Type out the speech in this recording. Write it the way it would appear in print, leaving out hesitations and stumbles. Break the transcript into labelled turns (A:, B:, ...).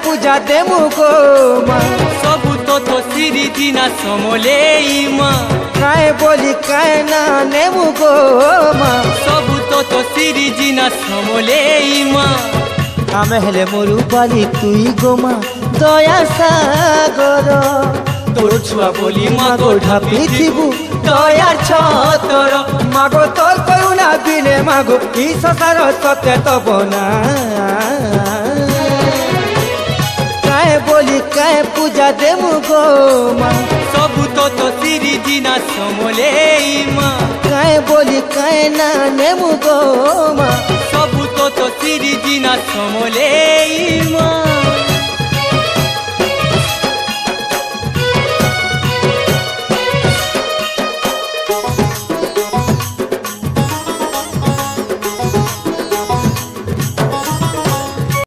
A: पूजा देमु गो माँ
B: सबु तो सिरी दिना समले माँ
A: काय बोली काय ना नेमु गो माँ
B: सबु तो सिरी दिना समले माँ
A: आमे हेले मोरु बाली तुई गो माँ दया सागर
B: तोर छुआ बोली माँ गो ढापी
A: पृथ्वी दयार छतर मागो तोर करुणा बिने मागो ई संसार सत्य तब ना काय बोली काय पूजा देमु गो माँ
B: सबु तो सिरी दिना समले माँ
A: काय बोली काय ना नेमु गो माँ
B: सबु तो सिरी दिना समले माँ।